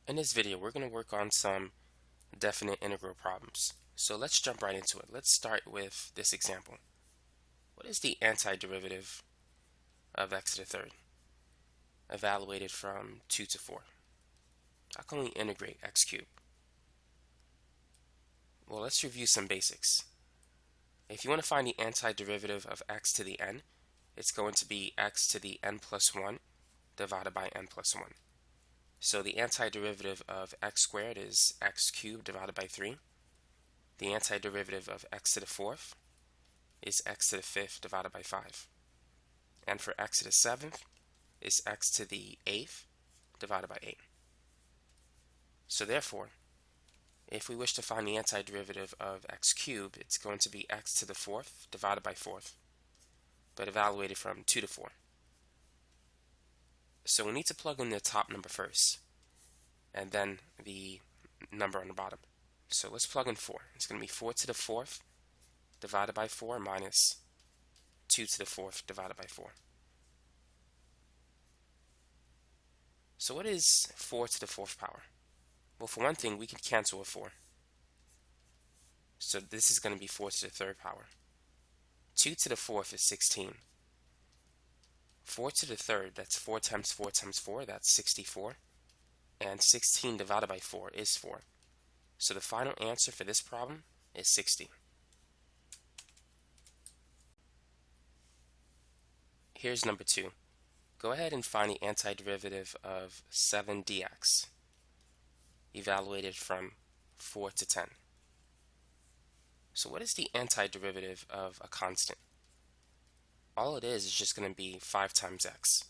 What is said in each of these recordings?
In this video, we're going to work on some definite integral problems. So let's jump right into it. Let's start with this example. What is the antiderivative of x to the third, evaluated from 2 to 4? How can we integrate x cubed? Well, let's review some basics. If you want to find the antiderivative of x to the n, it's going to be x to the n plus 1 divided by n plus 1. So the antiderivative of x squared is x cubed divided by 3. The antiderivative of x to the fourth is x to the fifth divided by 5. And for x to the seventh is x to the eighth divided by 8. So therefore, if we wish to find the antiderivative of x cubed, it's going to be x to the fourth divided by 4th, but evaluated from 2 to 4. So we need to plug in the top number first, and then the number on the bottom. So let's plug in 4. It's going to be 4 to the fourth divided by 4 minus 2 to the fourth divided by 4. So what is 4 to the fourth power? Well, for one thing, we can cancel a 4. So this is going to be 4 to the third power. 2 to the fourth is 16. 4 to the third, that's 4 times 4 times 4, that's 64. And 16 divided by 4 is 4. So the final answer for this problem is 60. Here's number 2. Go ahead and find the antiderivative of 7 dx, evaluated from 4 to 10. So what is the antiderivative of a constant? All it is just going to be 5 times x.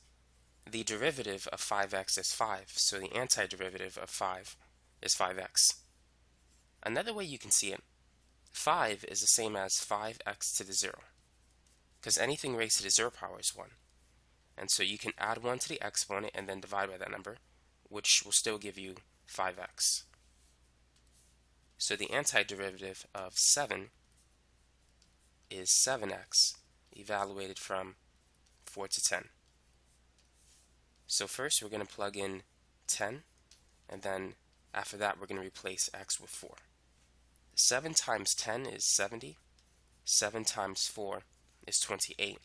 The derivative of 5x is 5, so the antiderivative of 5 is 5x. Another way you can see it, 5 is the same as 5x to the 0, because anything raised to the 0 power is 1. And so you can add 1 to the exponent and then divide by that number, which will still give you 5x. So the antiderivative of 7 is 7x, evaluated from 4 to 10. So first we're going to plug in 10, and then after that we're going to replace x with 4. 7 times 10 is 70. 7 times 4 is 28.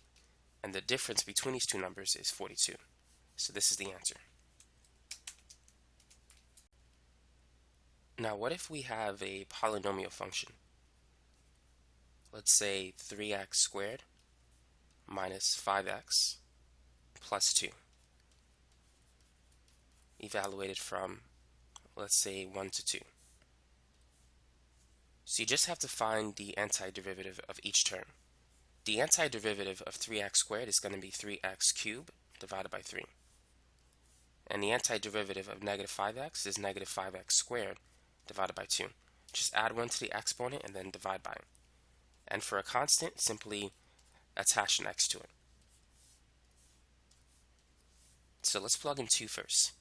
And the difference between these two numbers is 42. So this is the answer. Now what if we have a polynomial function? Let's say 3x squared minus 5x plus 2, evaluated from, let's say, 1 to 2. So you just have to find the antiderivative of each term. The antiderivative of 3x squared is going to be 3x cubed divided by 3. And the antiderivative of negative 5x is negative 5x squared divided by 2. Just add 1 to the exponent and then divide by it. And for a constant, simply attach an x to it. So let's plug in 2 first.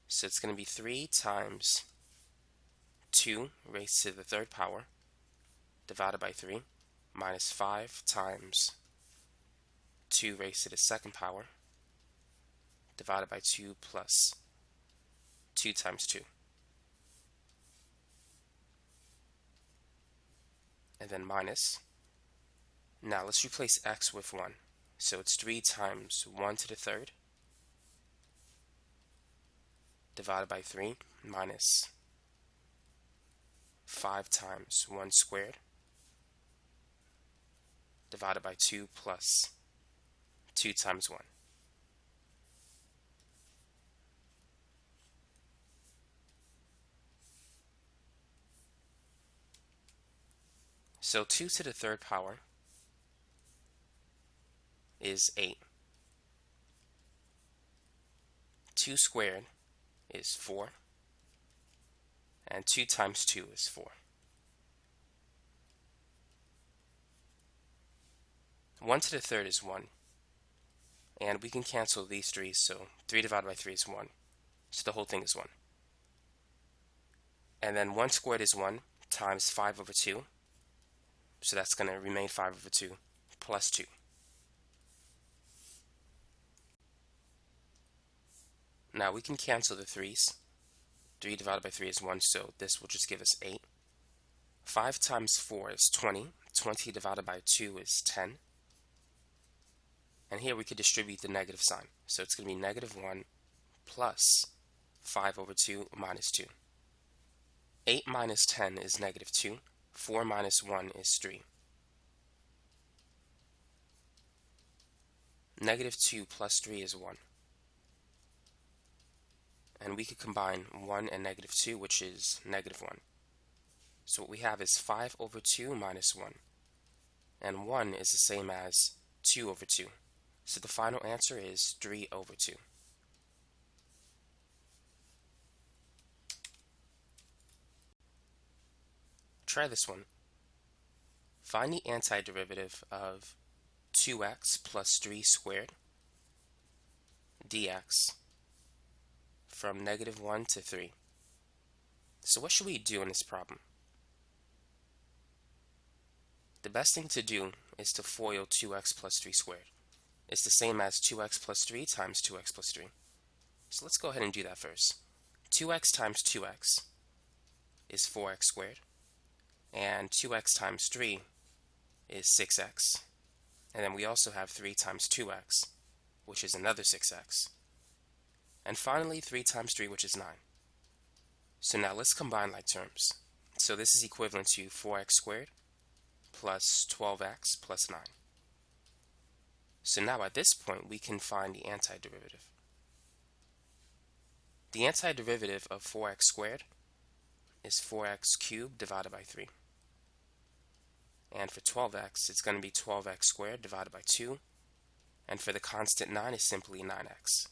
So it's going to be 3 times 2 raised to the third power divided by 3 minus 5 times 2 raised to the second power divided by 2 plus 2 times 2. And then minus. Now let's replace x with 1. So it's 3 times 1 to the third divided by 3 minus 5 times 1 squared divided by 2 plus 2 times 1. So 2 to the third power is 8. 2 squared is 4. And 2 times 2 is 4. 1 to the third is 1. And we can cancel these 3, so 3 divided by 3 is 1. So the whole thing is 1. And then 1 squared is 1 times 5 over 2. So that's going to remain 5 over 2 plus 2. Now we can cancel the 3's. 3 divided by 3 is 1, so this will just give us 8. 5 times 4 is 20. 20 divided by 2 is 10. And here we could distribute the negative sign. So it's going to be negative 1 plus 5 over 2 minus 2. 8 minus 10 is negative 2. 4 minus 1 is 3. Negative 2 plus 3 is 1. And we could combine 1 and negative 2, which is negative 1. So what we have is 5 over 2 minus 1. And 1 is the same as 2 over 2. So the final answer is 3 over 2. Try this one. Find the antiderivative of 2x plus 3 squared dx from negative 1 to 3. So what should we do in this problem? The best thing to do is to FOIL 2x plus 3 squared. It's the same as 2x plus 3 times 2x plus 3. So let's go ahead and do that first. 2x times 2x is 4x squared, and 2x times 3 is 6x. And then we also have 3 times 2x, which is another 6x. And finally 3 times 3, which is 9. So now let's combine like terms. So this is equivalent to 4x squared plus 12x plus 9. So now at this point we can find the antiderivative. The antiderivative of 4x squared is 4x cubed divided by 3. And for 12x, it's going to be 12x squared divided by 2. And for the constant 9 is simply 9x.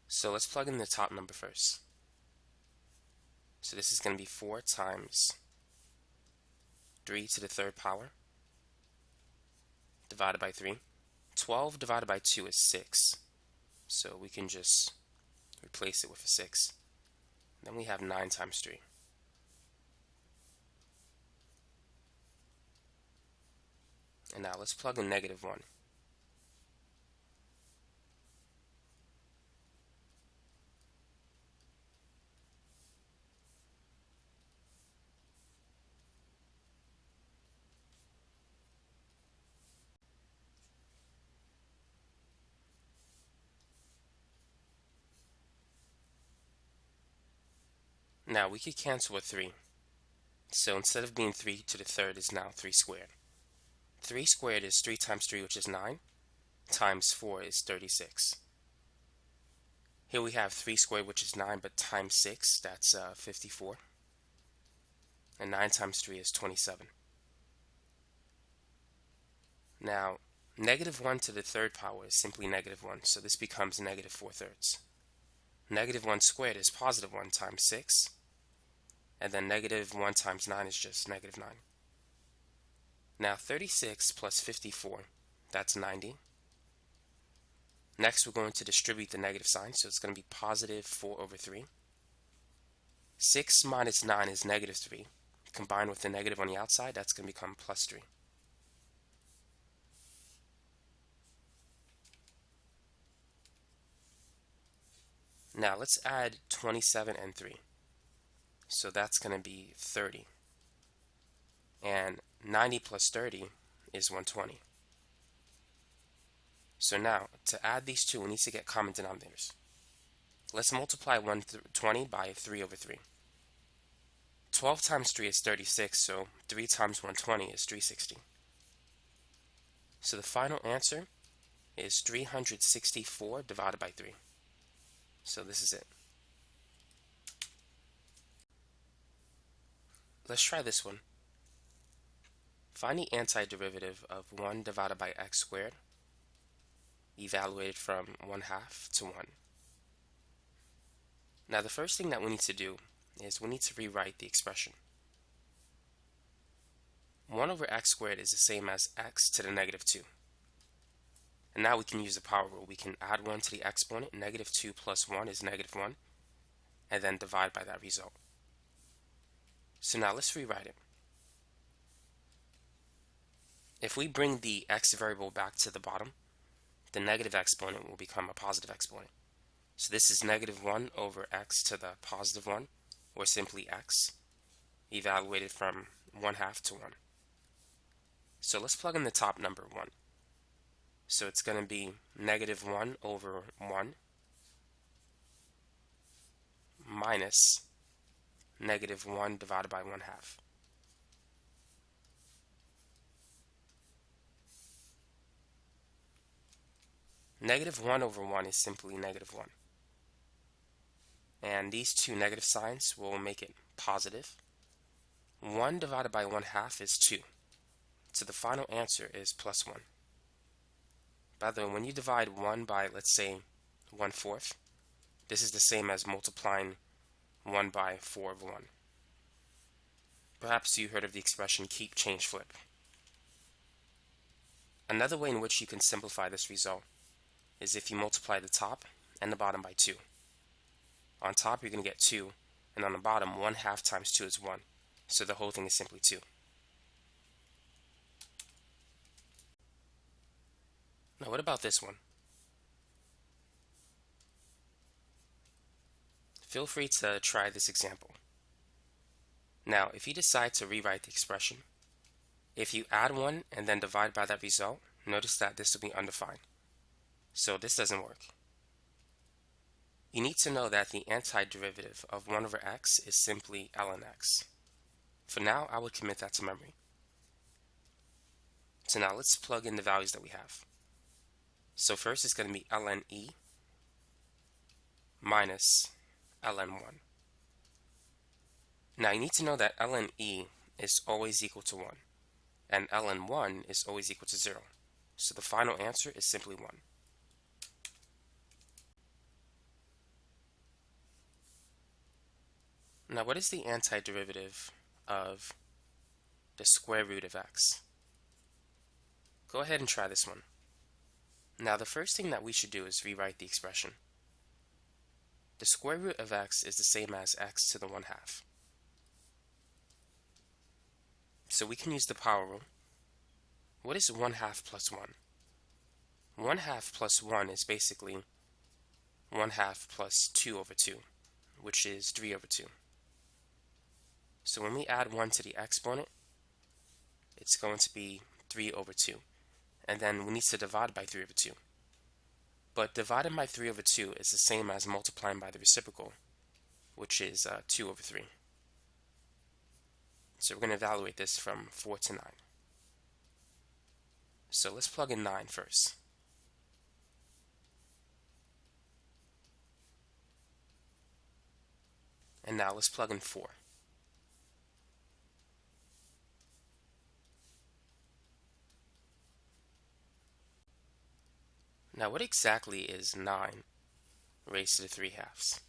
So let's plug in the top number first. So this is going to be 4 times 3 to the third power divided by 3. 12 divided by 2 is 6. So we can just replace it with a 6. Then we have 9 times 3. And now let's plug in negative 1. Now we could cancel a 3. So instead of being 3 to the third is now 3 squared. 3 squared is 3 times 3, which is 9, times 4 is 36. Here we have 3 squared, which is 9, but times 6, that's 54. And 9 times 3 is 27. Now, negative 1 to the third power is simply negative 1, so this becomes negative 4/3. Negative 1 squared is positive 1 times 6, and then negative 1 times 9 is just negative 9. Now 36 plus 54, that's 90. Next we're going to distribute the negative sign, so it's going to be positive 4 over 3. 6 minus 9 is negative 3. Combined with the negative on the outside, that's going to become plus 3. Now let's add 27 and 3. So that's going to be 30. And 90 plus 30 is 120. So now, to add these two, we need to get common denominators. Let's multiply 120 by 3 over 3. 12 times 3 is 36, so 3 times 120 is 360. So the final answer is 364 divided by 3. So this is it. Let's try this one. Find the antiderivative of 1 divided by x squared, evaluated from 1/2 to 1. Now the first thing that we need to do is we need to rewrite the expression. 1 over x squared is the same as x to the negative 2. And now we can use the power rule. We can add 1 to the exponent. Negative 2 plus 1 is negative 1. And then divide by that result. So now let's rewrite it. If we bring the x variable back to the bottom, the negative exponent will become a positive exponent. So this is negative 1 over x to the positive 1, or simply x, evaluated from 1/2 to 1. So let's plug in the top number 1. So it's going to be negative 1 over 1 minus negative 1 divided by 1/2. Negative 1 over 1 is simply negative 1. And these two negative signs will make it positive. 1 divided by 1/2 is 2. So the final answer is plus 1. By the way, when you divide 1 by, let's say, 1/4, this is the same as multiplying 1 by 4 over 1. Perhaps you heard of the expression keep, change, flip. Another way in which you can simplify this result is if you multiply the top and the bottom by 2. On top, you're going to get 2, and on the bottom, 1/2 times 2 is 1. So the whole thing is simply 2. Now what about this one? Feel free to try this example. Now, if you decide to rewrite the expression, if you add 1 and then divide by that result, notice that this will be undefined. So this doesn't work. You need to know that the antiderivative of 1 over x is simply ln x. For now, I would commit that to memory. So now let's plug in the values that we have. So first it's going to be ln e minus ln 1. Now you need to know that ln e is always equal to 1, and ln 1 is always equal to 0. So the final answer is simply 1. Now what is the antiderivative of the square root of x? Go ahead and try this one. Now the first thing that we should do is rewrite the expression. The square root of x is the same as x to the 1/2. So we can use the power rule. What is 1/2 plus 1? 1/2 plus 1 is basically 1/2 plus 2 over 2, which is 3 over 2. So when we add 1 to the exponent, it's going to be 3 over 2. And then we need to divide by 3 over 2. But dividing by 3 over 2 is the same as multiplying by the reciprocal, which is 2 over 3. So we're going to evaluate this from 4 to 9. So let's plug in 9 first. And now let's plug in 4. Now what exactly is 9 raised to the 3/2?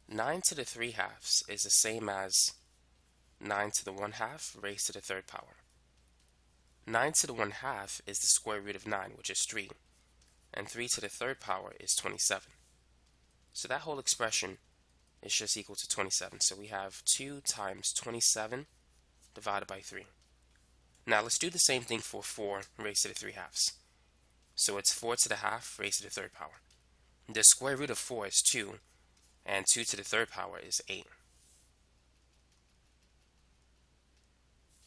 9 to the 3/2 is the same as 9 to the 1/2 raised to the 3rd power. 9 to the 1/2 is the square root of 9, which is 3, and 3 to the 3rd power is 27. So that whole expression is just equal to 27. So we have 2 times 27 divided by 3. Now let's do the same thing for 4 raised to the 3/2. So it's 4 to the 1/2 raised to the 3rd power. The square root of 4 is 2, and 2 to the 3rd power is 8.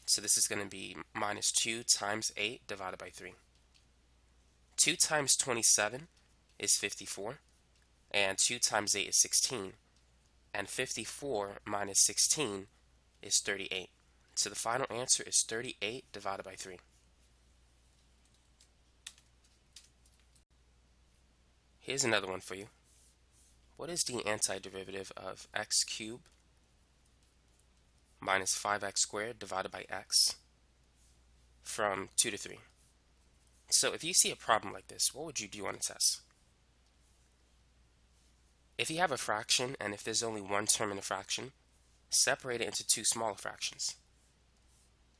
So this is going to be minus 2 times 8 divided by 3. 2 times 27 is 54, and 2 times 8 is 16, and 54 minus 16 is 38. So the final answer is 38 divided by 3. Here's another one for you. What is the antiderivative of x cubed minus 5x squared divided by x from 2 to 3? So if you see a problem like this, what would you do on a test? If you have a fraction and if there's only one term in the fraction, separate it into two smaller fractions.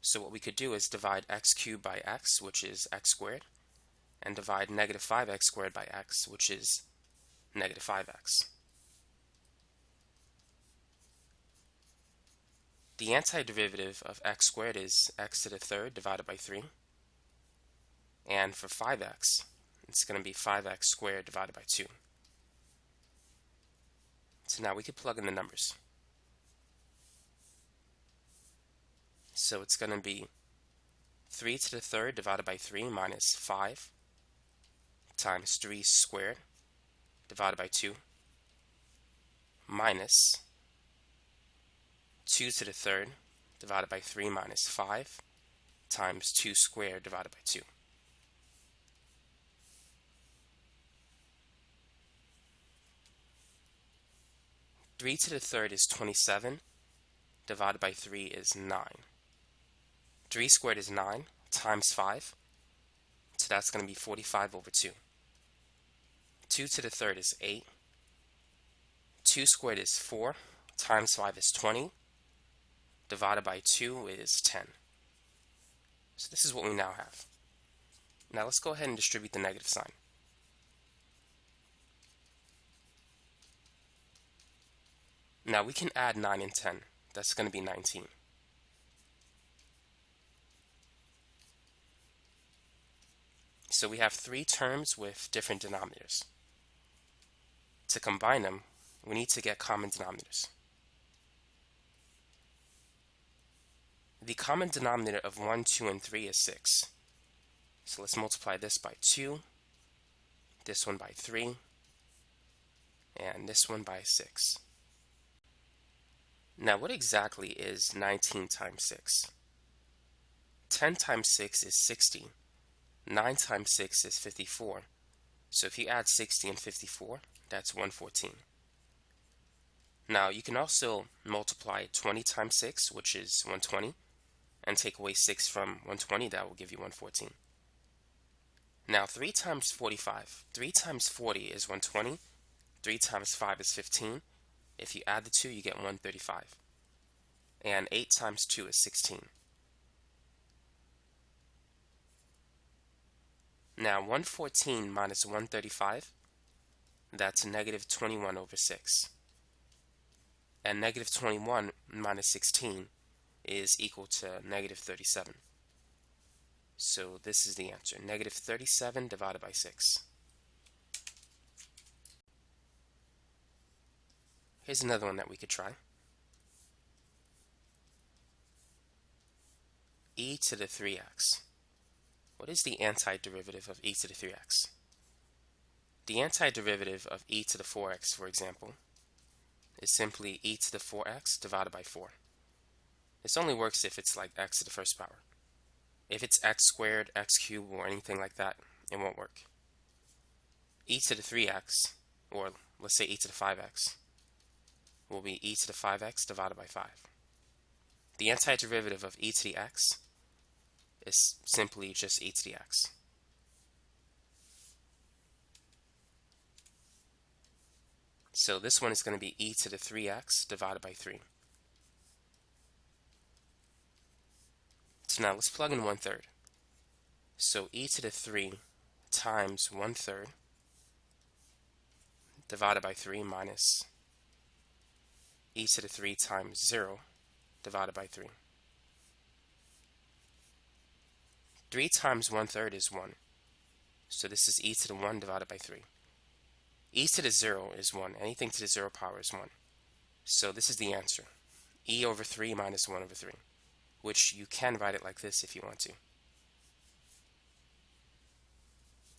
So what we could do is divide x cubed by x, which is x squared, and divide negative 5x squared by x, which is negative 5x. The antiderivative of x squared is x to the third divided by 3. And for 5x, it's going to be 5x squared divided by 2. So now we can plug in the numbers. So it's going to be 3 to the third divided by 3 minus 5 times 3 squared divided by 2 minus 2 to the third divided by 3 minus 5 times 2 squared divided by 2. Three to the third is 27, divided by 3 is 9. 3 squared is 9 times 5, so that's going to be 45 over 2. 2 to the third is 8. 2 squared is 4 times 5 is 20, divided by 2 is 10. So this is what we now have. Now let's go ahead and distribute the negative sign. Now we can add 9 and 10. That's going to be 19. So we have 3 terms with different denominators. To combine them, we need to get common denominators. The common denominator of 1, 2, and 3 is 6. So let's multiply this by 2, this one by 3, and this one by 6. Now what exactly is 19 times 6? 10 times 6 is 60. 9 times 6 is 54. So if you add 60 and 54, that's 114. Now you can also multiply 20 times 6, which is 120, and take away 6 from 120, that will give you 114. Now 3 times 45. 3 times 40 is 120. 3 times 5 is 15. If you add the 2, you get 135. And 8 times 2 is 16. Now 114 minus 135, that's negative 21 over 6. And negative 21 minus 16 is equal to negative 37. So this is the answer, negative 37 divided by 6. Here's another one that we could try. E to the 3x. What is the antiderivative of e to the 3x? The antiderivative of e to the 4x, for example, is simply e to the 4x divided by 4. This only works if it's like x to the first power. If it's x squared, x cubed, or anything like that, it won't work. E to the 3x, or let's say e to the 5x, will be e to the 5x divided by 5. The antiderivative of e to the x is simply just e to the x. So this one is going to be e to the 3x divided by 3. So now let's plug in 1/3. So e to the 3 times 1/3 divided by 3 minus e to the 3 times 0 divided by 3. 3 times 1/3 is 1. So this is e to the 1 divided by 3. E to the 0 is 1. Anything to the 0 power is 1. So this is the answer. E over 3 minus 1 over 3. Which you can write it like this if you want to.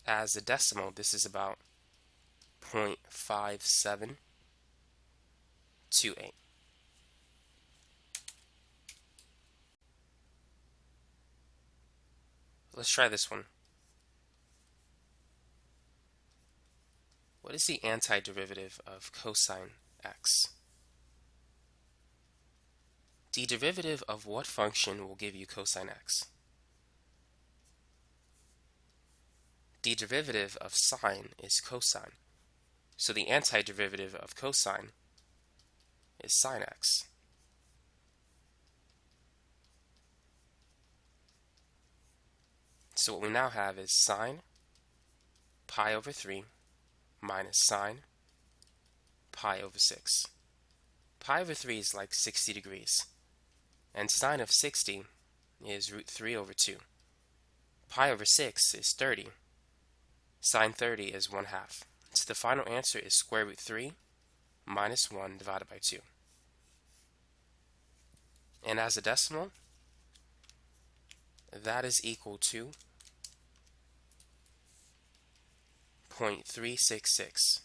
As a decimal, this is about 0.5728. Let's try this one. What is the antiderivative of cosine x? The derivative of what function will give you cosine x? The derivative of sine is cosine. So the antiderivative of cosine is sine x. So what we now have is sine pi over 3 minus sine pi over 6. Pi over 3 is like 60 degrees, and sine of 60 is root 3 over 2. Pi over 6 is 30. Sine 30 is 1/2. So the final answer is square root 3 minus 1 divided by 2. And as a decimal, that is equal to 0.366.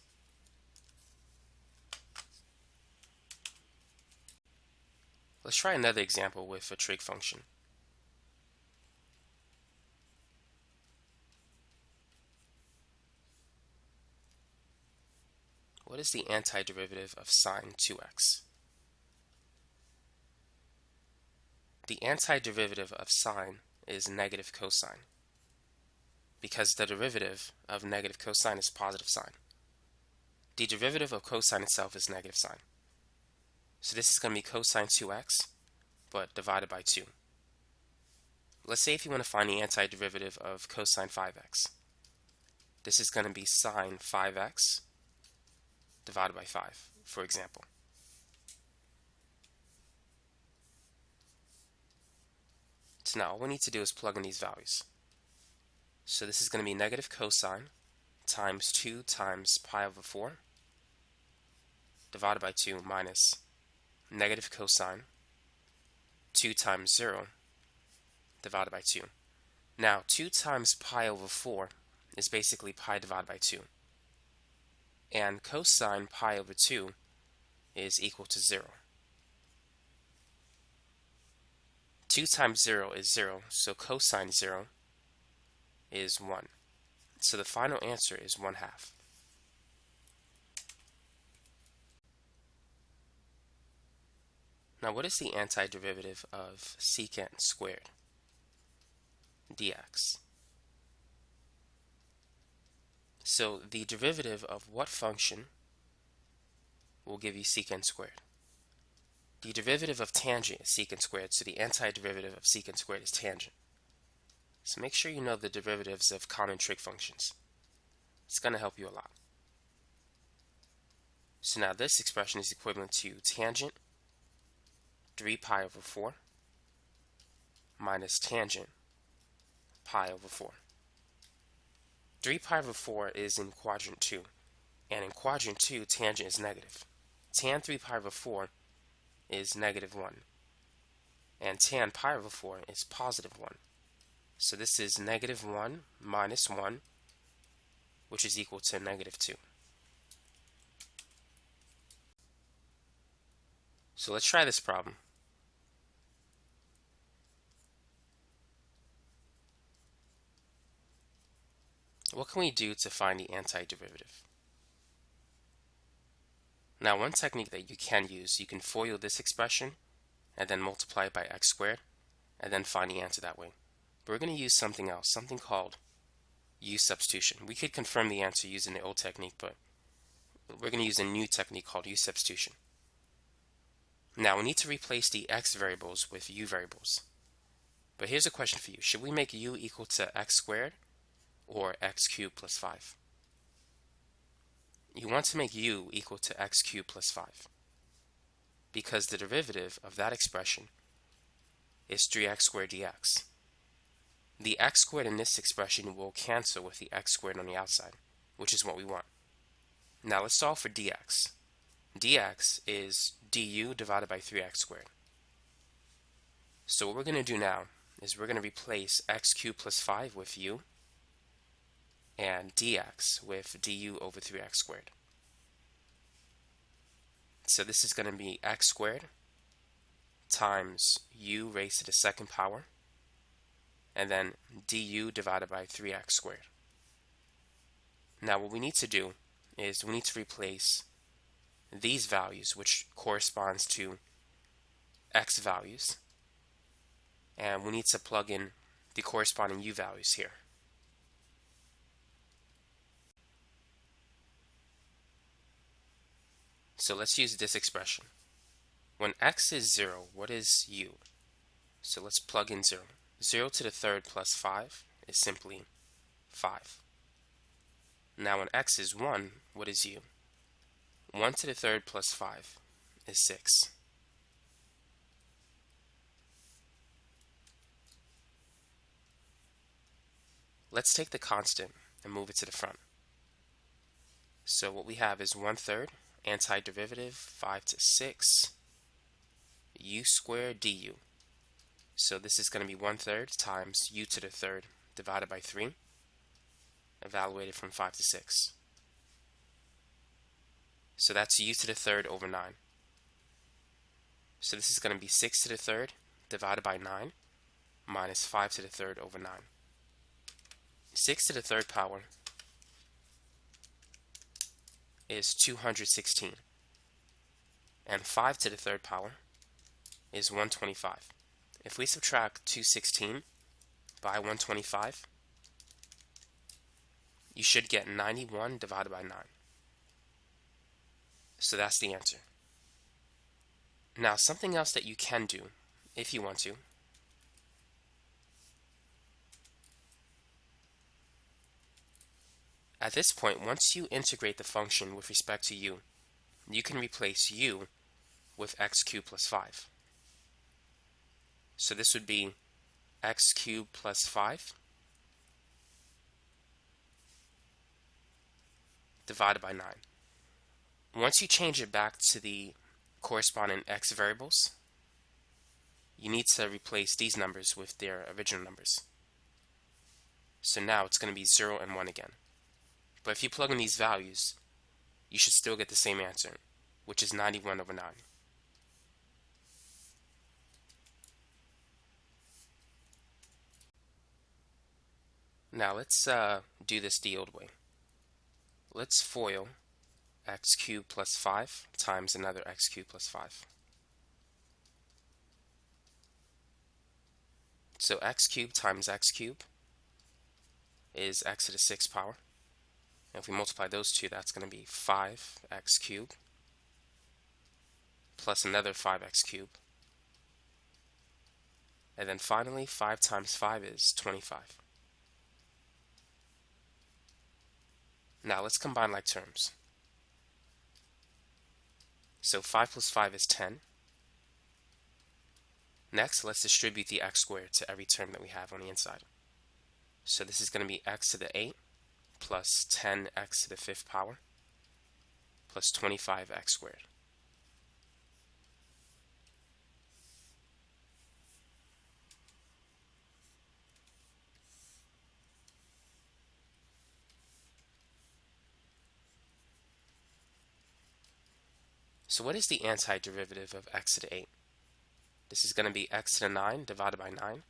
Let's try another example with a trig function. What is the antiderivative of sine 2x? The antiderivative of sine is negative cosine, because the derivative of negative cosine is positive sine. The derivative of cosine itself is negative sine. So this is going to be cosine 2x, but divided by 2. Let's say if you want to find the antiderivative of cosine 5x. This is going to be sine 5x divided by 5, for example. So now all we need to do is plug in these values. So this is going to be negative cosine times 2 times pi over 4 divided by 2 minus negative cosine 2 times 0 divided by 2. Now 2 times pi over 4 is basically pi divided by 2. And cosine pi over 2 is equal to 0. 2 times 0 is 0, so cosine 0 is 1. So the final answer is 1/2. Now what is the antiderivative of secant squared dx? So the derivative of what function will give you secant squared? The derivative of tangent is secant squared, so the antiderivative of secant squared is tangent. So make sure you know the derivatives of common trig functions. It's going to help you a lot. So now this expression is equivalent to tangent 3 pi over 4 minus tangent pi over 4. 3 pi over 4 is in quadrant 2, and in quadrant 2 tangent is negative. Tan 3 pi over 4 is negative 1, and tan pi over 4 is positive 1. So this is negative 1 minus 1, which is equal to negative 2. So let's try this problem. What can we do to find the antiderivative? Now, one technique that you can use, you can FOIL this expression and then multiply it by x squared and then find the answer that way. But we're going to use something else, something called U substitution. We could confirm the answer using the old technique, but we're going to use a new technique called U substitution. Now, we need to replace the x variables with u variables. But here's a question for you. Should we make u equal to x squared or x cubed plus 5? You want to make u equal to x cubed plus 5 because the derivative of that expression is 3x squared dx. The x squared in this expression will cancel with the x squared on the outside, which is what we want. Now let's solve for dx. Dx is du divided by 3x squared. So what we're going to do now is we're going to replace x cubed plus 5 with u and dx with du over 3x squared. So this is going to be x squared times u raised to the second power and then du divided by 3x squared. Now what we need to do is we need to replace these values, which corresponds to x values, and we need to plug in the corresponding u values here. So let's use this expression. When x is 0, what is u? So let's plug in 0. 0 to the third plus 5 is simply 5. Now when x is 1, what is u? 1 to the third plus 5 is 6. Let's take the constant and move it to the front. So what we have is 1/3 antiderivative 5 to 6 u squared du. So this is going to be 1/3 times u to the third divided by 3, evaluated from 5 to 6. So that's u to the third over 9. So this is going to be 6 to the third divided by 9 minus 5 to the third over 9. 6 to the third power is 216, and 5 to the third power is 125. If we subtract 216 by 125, you should get 91 divided by 9. So that's the answer. Now, something else that you can do, if you want to, at this point, once you integrate the function with respect to u, you can replace u with x cubed plus 5. So this would be x cubed plus 5 divided by 9. Once you change it back to the corresponding x variables, you need to replace these numbers with their original numbers. So now it's going to be 0 and 1 again. But if you plug in these values, you should still get the same answer, which is 91 over 9. Now let's do this the old way. Let's FOIL x cubed plus 5 times another x cubed plus 5. So x cubed times x cubed is x to the 6th power. And if we multiply those two, that's going to be 5x cubed plus another 5x cubed. And then finally, 5 times 5 is 25. Now let's combine like terms. So 5 plus 5 is 10. Next, let's distribute the x squared to every term that we have on the inside. So this is going to be x to the 8 plus 10x to the 5th power plus 25x squared. So what is the antiderivative of x to the 8? This is going to be x to the 9 divided by 9.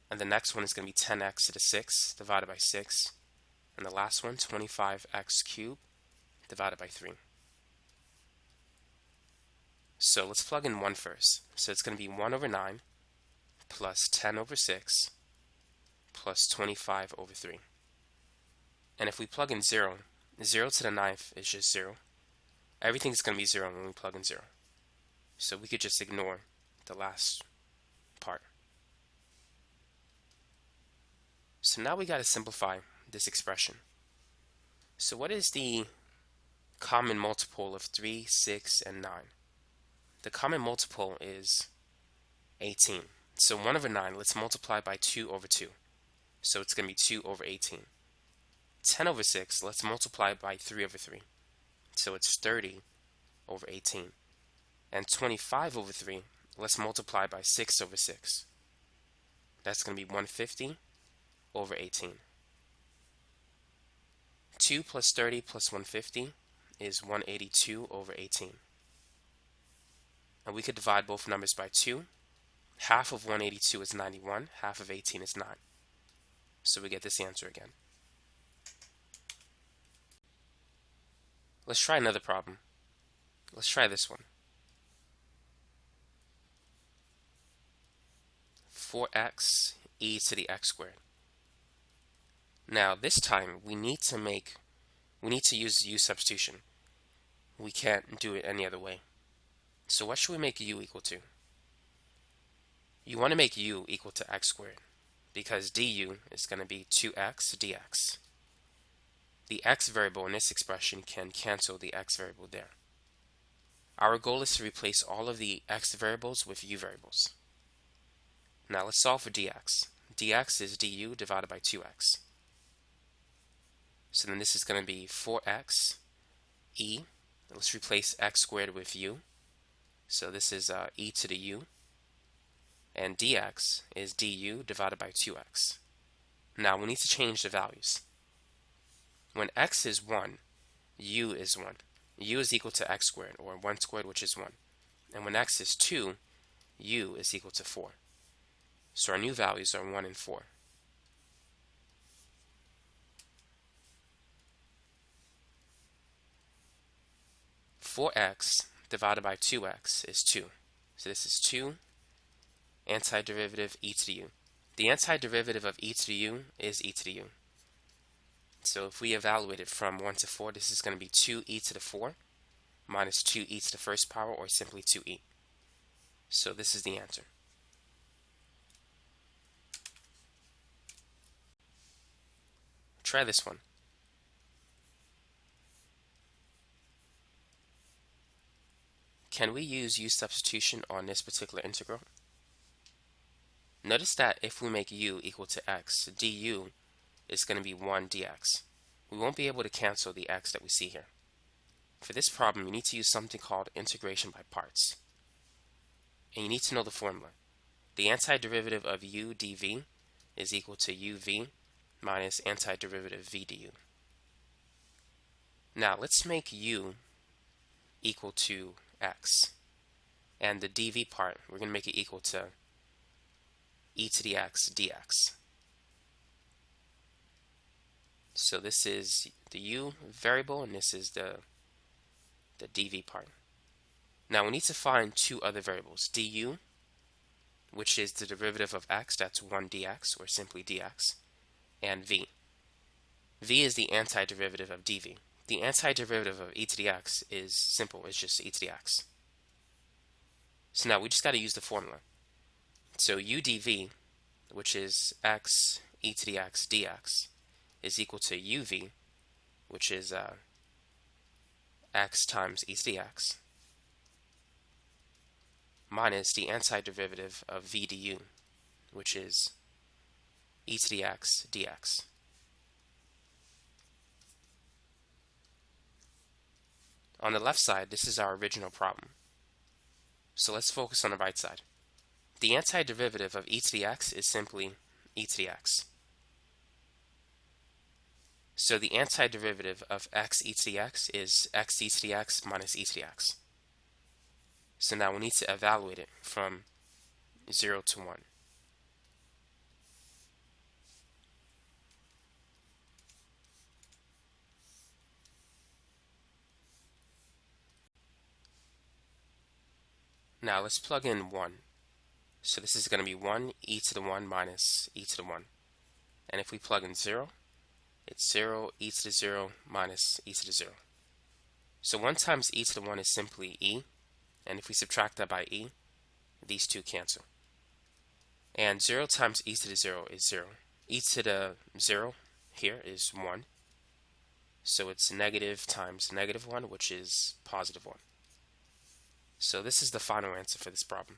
And the next one is going to be 10x to the 6 divided by 6. And the last one, 25x cubed divided by 3. So let's plug in 1 first. So it's going to be 1 over 9 plus 10 over 6 plus 25 over 3. And if we plug in 0, 0 to the 9th is just 0. Everything's going to be 0 when we plug in 0. So we could just ignore the last part. So now we got to simplify this expression. So what is the common multiple of 3, 6, and 9? The common multiple is 18. So 1 over 9, let's multiply by 2 over 2. So it's going to be 2 over 18. 10 over 6, let's multiply by 3 over 3. So it's 30 over 18. And 25 over 3, let's multiply by 6 over 6. That's going to be 150 over 18. 2 plus 30 plus 150 is 182 over 18. And we could divide both numbers by 2. Half of 182 is 91. Half of 18 is 9. So we get this answer again. Let's try another problem. Let's try this one. 4x e to the x squared. Now this time we need to use u substitution. We can't do it any other way. So what should we make u equal to? You want to make u equal to x squared because du is going to be 2x dx. the x variable in this expression can cancel the x variable there. Our goal is to replace all of the x variables with u variables. Now let's solve for dx. dx is du divided by 2x. So then this is going to be 4x e. Let's replace x squared with u. So this is e to the u. And dx is du divided by 2x. Now we need to change the values. When x is 1, u is 1. U is equal to x squared, or 1 squared, which is 1. And when x is 2, u is equal to 4. So our new values are 1 and 4. Four x divided by 2x is 2. So this is 2 antiderivative e to the u. The antiderivative of e to the u is e to the u. So if we evaluate it from 1 to 4, this is going to be 2e to the 4 minus 2e to the first power, or simply 2e. So this is the answer. Try this one. Can we use u substitution on this particular integral? Notice that if we make u equal to x, du is going to be 1 dx. We won't be able to cancel the x that we see here. For this problem, you need to use something called integration by parts. And you need to know the formula. The antiderivative of u dv is equal to uv minus antiderivative v du. Now let's make u equal to x. And the dv part, we're going to make it equal to e to the x dx. So this is the u variable, and this is the dv part. Now we need to find two other variables, du, which is the derivative of x, that's 1 dx, or simply dx, and v. V is the antiderivative of dv. The antiderivative of e to the x is simple, it's just e to the x. So now we just got to use the formula. So u dv, which is x e to the x dx, is equal to uv, which is x times e to the x, minus the antiderivative of v du, which is e to the x dx. On the left side, this is our original problem. So let's focus on the right side. The antiderivative of e to the x is simply e to the x. So the antiderivative of x e to the x is x e to the x minus e to the x. So now we need to evaluate it from 0 to 1. Now let's plug in 1. So this is going to be 1 e to the 1 minus e to the 1. And if we plug in 0, it's 0 e to the 0 minus e to the 0. So 1 times e to the 1 is simply e. And if we subtract that by e, these two cancel. And 0 times e to the 0 is 0. E to the 0 here is 1. So it's negative times negative 1, which is positive 1. So this is the final answer for this problem.